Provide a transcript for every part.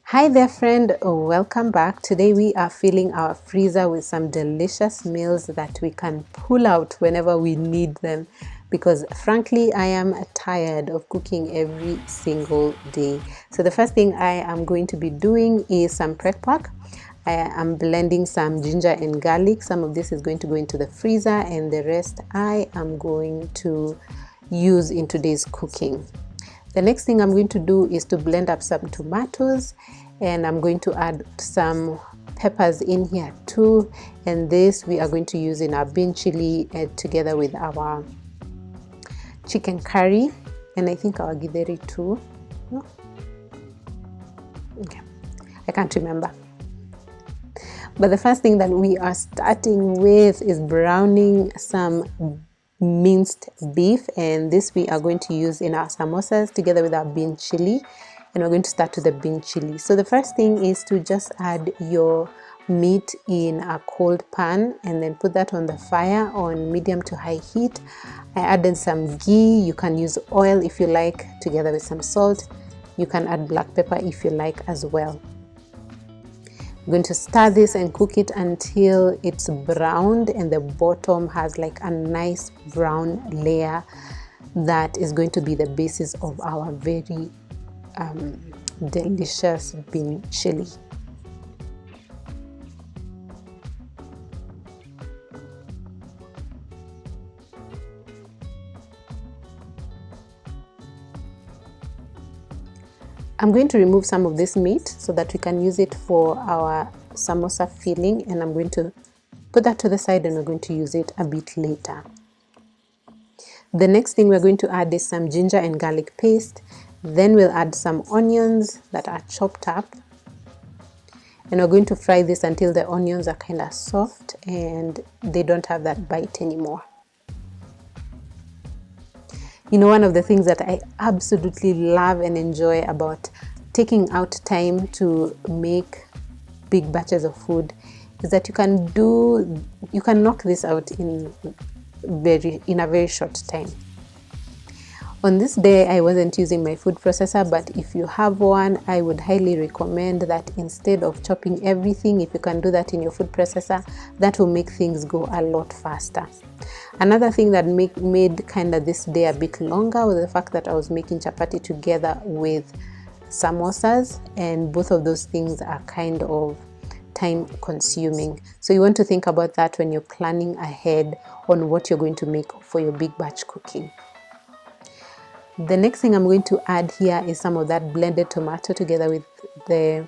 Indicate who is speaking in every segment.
Speaker 1: Hi there friend, welcome back. Today we are filling our freezer with some delicious meals that we can pull out whenever we need them, because frankly I am tired of cooking every single day. So the first thing I am going to be doing is some prep pack. I am blending some ginger and garlic. Some of this is going to go into the freezer and the rest I am going to use in today's cooking. The next thing I'm going to do is to blend up some tomatoes, and I'm going to add some peppers in here too, and this we are going to use in our bean chili together with our chicken curry, and I think our githeri too. No? Okay, I can't remember. But the first thing that we are starting with is browning some minced beef, and this we are going to use in our samosas together with our bean chili, and we're going to start with the bean chili. So the first thing is to just add your meat in a cold pan and then put that on the fire on medium to high heat. I added some ghee. You can use oil if you like, together with some salt. You can add black pepper if you like as well. I'm going to stir this and cook it until it's browned and the bottom has like a nice brown layer that is going to be the basis of our very delicious bean chili. I'm going to remove some of this meat so that we can use it for our samosa filling, and I'm going to put that to the side and we're going to use it a bit later. The next thing we're going to add is some ginger and garlic paste. Then we'll add some onions that are chopped up, and we're going to fry this until the onions are kind of soft and they don't have that bite anymore. You know, one of the things that I absolutely love and enjoy about taking out time to make big batches of food is that you can knock this out in a very short time. On this day, I wasn't using my food processor, but if you have one, I would highly recommend that instead of chopping everything, if you can do that in your food processor, that will make things go a lot faster. Another thing that made kind of this day a bit longer was the fact that I was making chapati together with samosas, and both of those things are kind of time consuming. So you want to think about that when you're planning ahead on what you're going to make for your big batch cooking. The next thing I'm going to add here is some of that blended tomato together with the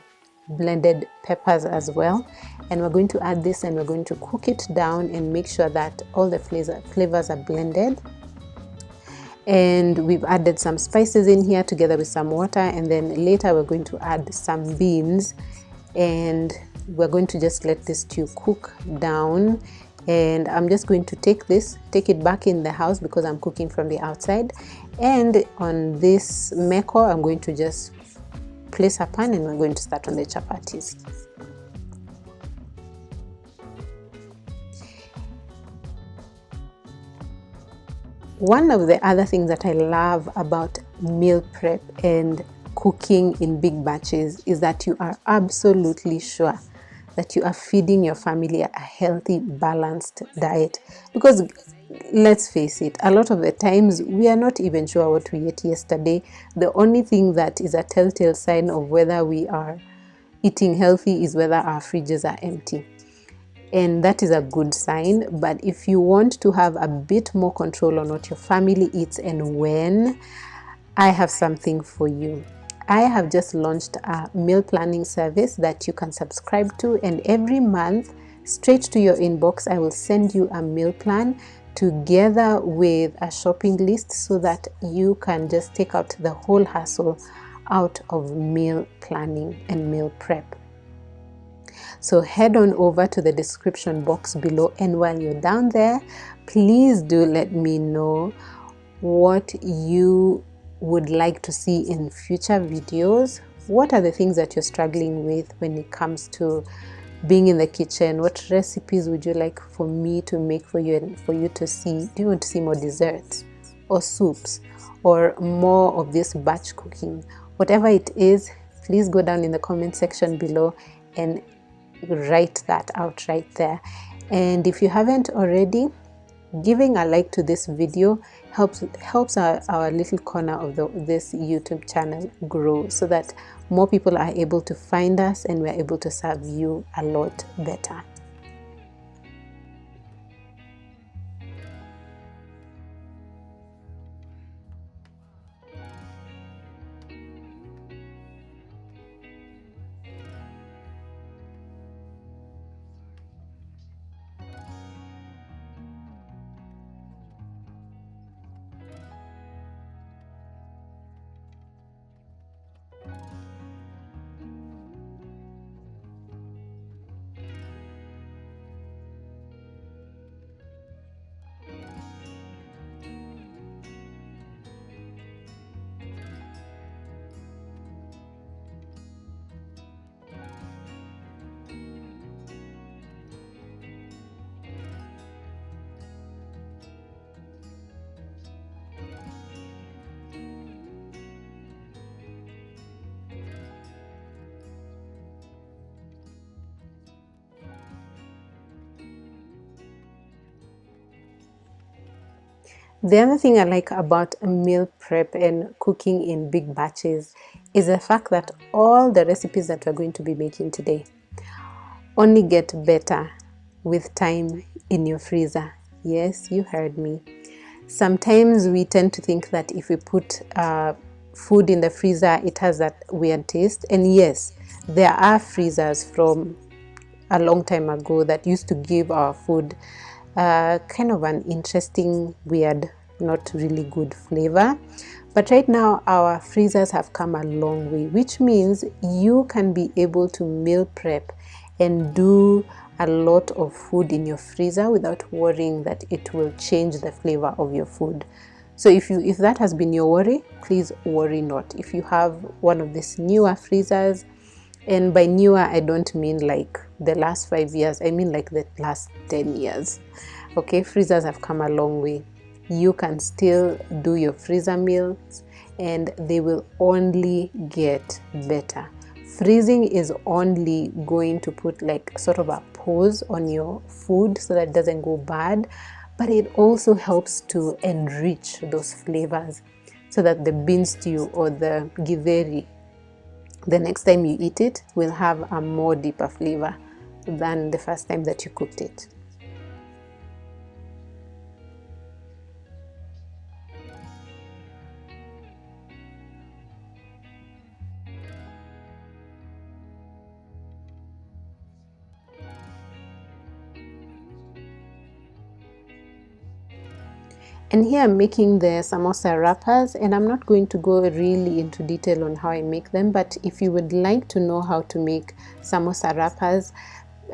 Speaker 1: blended peppers as well, and we're going to add this and we're going to cook it down and make sure that all the flavors are blended. And we've added some spices in here together with some water, and then later we're going to add some beans, and we're going to just let this stew cook down. And I'm just going to take it back in the house because I'm cooking from the outside, and on this meko I'm going to just place a pan and we're going to start on the chapatis. One of the other things that I love about meal prep and cooking in big batches is that you are absolutely sure that you are feeding your family a healthy, balanced diet. Because let's face it, a lot of the times we are not even sure what we ate yesterday. The only thing that is a telltale sign of whether we are eating healthy is whether our fridges are empty. And that is a good sign. But if you want to have a bit more control on what your family eats and when, I have something for you. I have just launched a meal planning service that you can subscribe to, and every month, straight to your inbox, I will send you a meal plan together with a shopping list so that you can just take out the whole hassle out of meal planning and meal prep. So head on over to the description box below, and while you're down there, please do let me know what you would like to see in future videos. What are the things that you're struggling with when it comes to being in the kitchen? What recipes would you like for me to make for you and for you to see? Do you want to see more desserts or soups or more of this batch cooking? Whatever it is, please go down in the comment section below and write that out right there. And if you haven't already, giving a like to this video helps our little corner of this YouTube channel grow, so that more people are able to find us and we're able to serve you a lot better. The other thing I like about meal prep and cooking in big batches is the fact that all the recipes that we're going to be making today only get better with time in your freezer. Yes, you heard me. Sometimes we tend to think that if we put food in the freezer, it has that weird taste. And yes, there are freezers from a long time ago that used to give our food kind of an interesting, weird, not really good flavor. But right now our freezers have come a long way, which means you can be able to meal prep and do a lot of food in your freezer without worrying that it will change the flavor of your food. So if that has been your worry, please worry not. If you have one of these newer freezers, and by newer I don't mean like the last 5 years, I mean like the last 10 years. Okay, freezers have come a long way. You can still do your freezer meals and they will only get better. Freezing is only going to put like sort of a pause on your food so that it doesn't go bad, but it also helps to enrich those flavors so that the bean stew or the githeri, the next time you eat it, will have a more deeper flavor than the first time that you cooked it. And here I'm making the samosa wrappers, and I'm not going to go really into detail on how I make them, but if you would like to know how to make samosa wrappers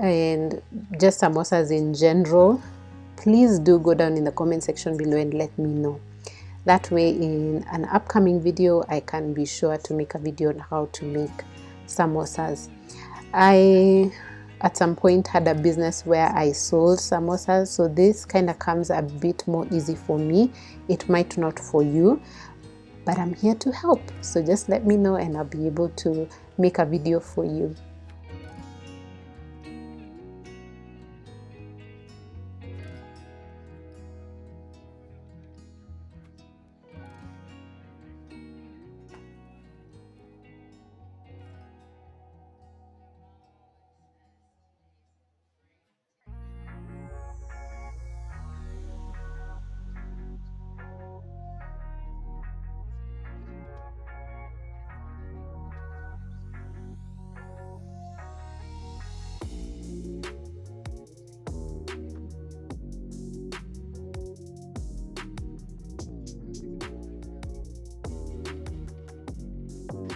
Speaker 1: and just samosas in general, please do go down in the comment section below and let me know. That way in an upcoming video I can be sure to make a video on how to make samosas. I at some point had a business where I sold samosas, so this kind of comes a bit more easy for me. It might not for you, but I'm here to help. So just let me know and I'll be able to make a video for you.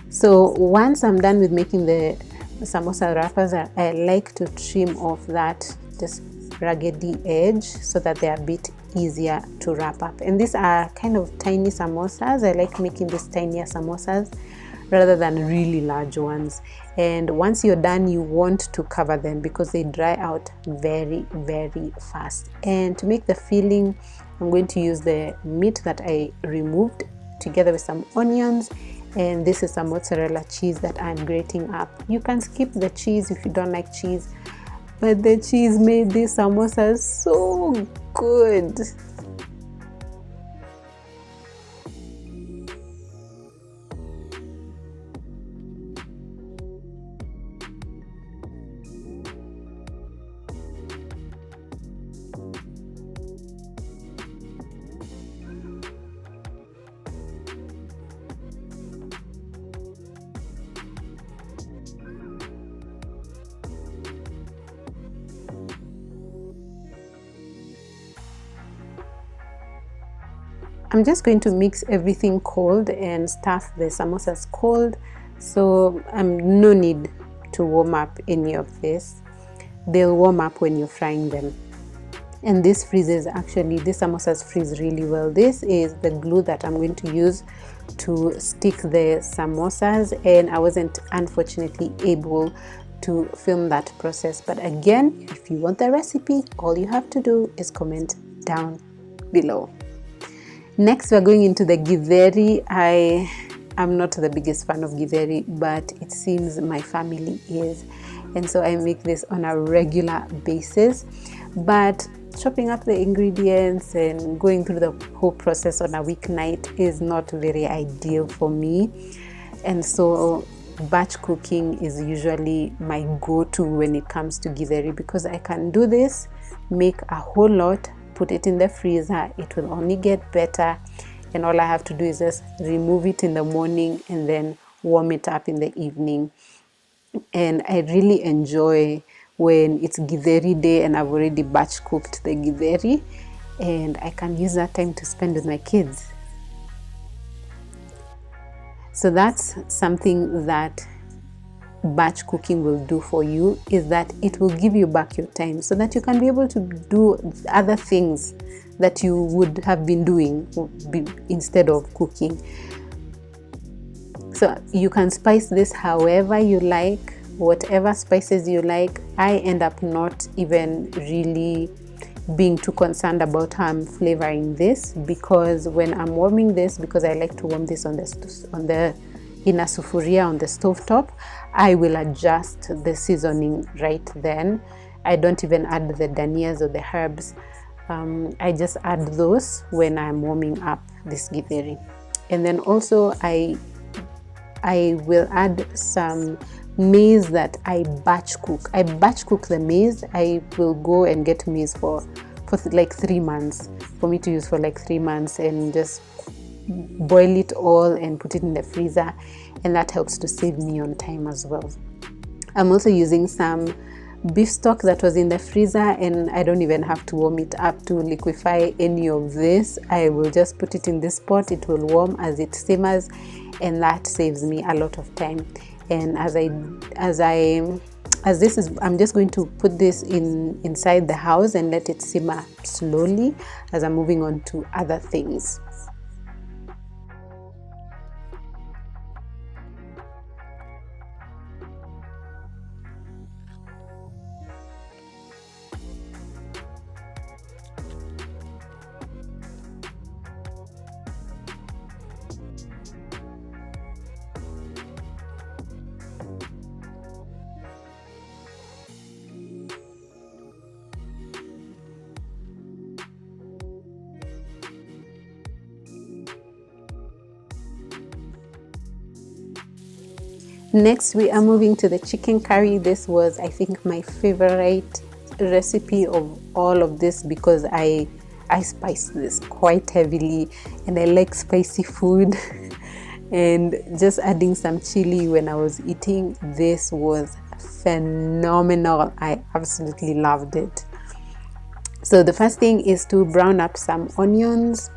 Speaker 1: So once I'm done with making the samosa wrappers, I like to trim off that just raggedy edge so that they're a bit easier to wrap up. And these are kind of tiny samosas. I like making these tinier samosas rather than really large ones. And once you're done, you want to cover them because they dry out very, very fast. And to make the filling, I'm going to use the meat that I removed together with some onions And this is some mozzarella cheese that I'm grating up. You can skip the cheese if you don't like cheese, but the cheese made these samosas so good. I'm just going to mix everything cold and stuff the samosas cold, so no need to warm up any of this. They'll warm up when you're frying them. And this freezes, actually these samosas freeze really well. This is the glue that I'm going to use to stick the samosas, and I wasn't unfortunately able to film that process, but again, if you want the recipe, all you have to do is comment down below. Next, we're going into the githeri. I am not the biggest fan of githeri, but it seems my family is, and so I make this on a regular basis. But chopping up the ingredients and going through the whole process on a weeknight is not very ideal for me, and so batch cooking is usually my go-to when it comes to githeri, because I can do this, make a whole lot, put it in the freezer, it will only get better, and all I have to do is just remove it in the morning and then warm it up in the evening. And I really enjoy when it's githeri day and I've already batch cooked the githeri, and I can use that time to spend with my kids. So that's something that batch cooking will do for you, is that it will give you back your time so that you can be able to do other things that you would have been doing instead of cooking. So you can spice this however you like, whatever spices you like. I end up not even really being too concerned about how I'm flavoring this, because when I'm warming this, because I like to warm this on the in a sufuria on the stove top, I will adjust the seasoning right then. I don't even add the danias or the herbs. I just add those when I'm warming up this githeri. And then also I will add some maize that I batch cook. I batch cook the maize. I will go and get maize for like 3 months, for me to use for like 3 months, and just boil it all and put it in the freezer, and that helps to save me on time as well. I'm also using some beef stock that was in the freezer, and I don't even have to warm it up to liquefy any of this. I will just put it in this pot, it will warm as it simmers, and that saves me a lot of time. And as this is, I'm just going to put this inside the house and let it simmer slowly as I'm moving on to other things. Next, we are moving to the chicken curry. This was, I think, my favorite recipe of all of this, because I spice this quite heavily and I like spicy food. And just adding some chili when I was eating, this was phenomenal. I absolutely loved it. So the first thing is to brown up some onions,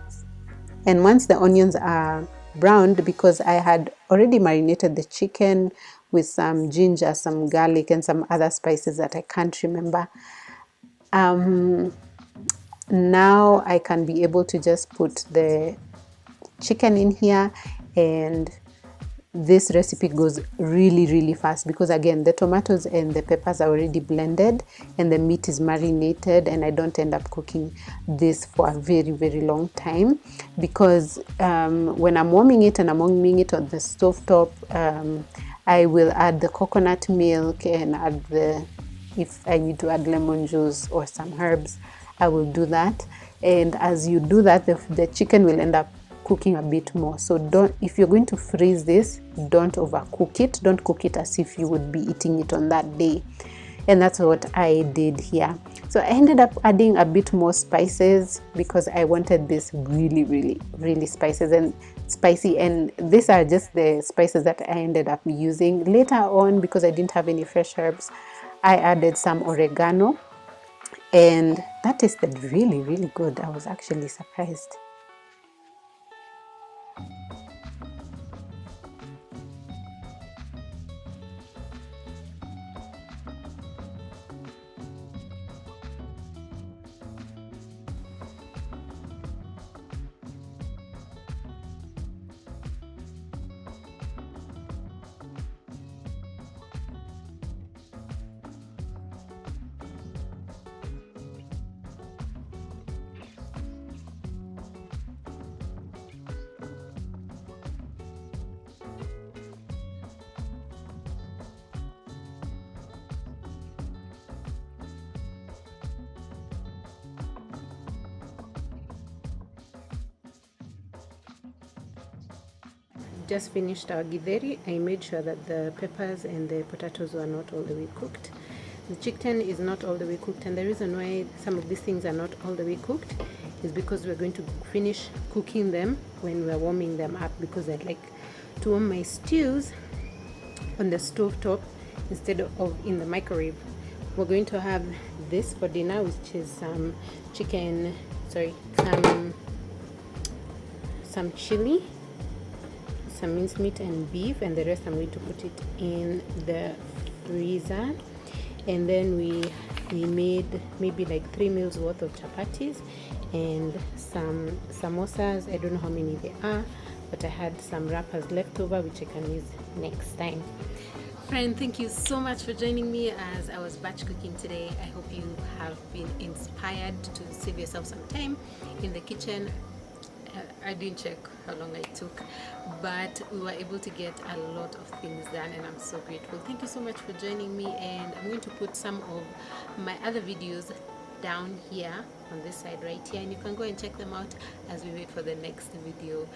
Speaker 1: and once the onions are browned, because I had already marinated the chicken with some ginger, some garlic, and some other spices that I can't remember, now I can be able to just put the chicken in here and this recipe goes really fast, because again, the tomatoes and the peppers are already blended and the meat is marinated, and I don't end up cooking this for a very long time, because when I'm warming it and I'm warming it on the stove top, I will add the coconut milk and add if I need to add lemon juice or some herbs, I will do that. And as you do that, the chicken will end up cooking a bit more. So if you're going to freeze this, don't overcook it. Don't cook it as if you would be eating it on that day. And that's what I did here. So I ended up adding a bit more spices because I wanted this really spices and spicy. And these are just the spices that I ended up using. Later on, because I didn't have any fresh herbs, I added some oregano, and that tasted really good. I was actually surprised. Just finished our githeri. I made sure that the peppers and the potatoes were not all the way cooked. The chicken is not all the way cooked, and the reason why some of these things are not all the way cooked is because we're going to finish cooking them when we're warming them up, because I like to warm my stews on the stove top instead of in the microwave. We're going to have this for dinner, which is some some chili, some mincemeat and beef, and the rest I'm going to put it in the freezer. And then we made maybe like 3 meals worth of chapatis and some samosas. I don't know how many there are, but I had some wrappers left over which I can use next time. Friend, thank you so much for joining me as I was batch cooking today. I hope you have been inspired to save yourself some time in the kitchen. I didn't check how long I took, but we were able to get a lot of things done, and I'm so grateful. Thank you so much for joining me, and I'm going to put some of my other videos down here on this side right here, and you can go and check them out as we wait for the next video.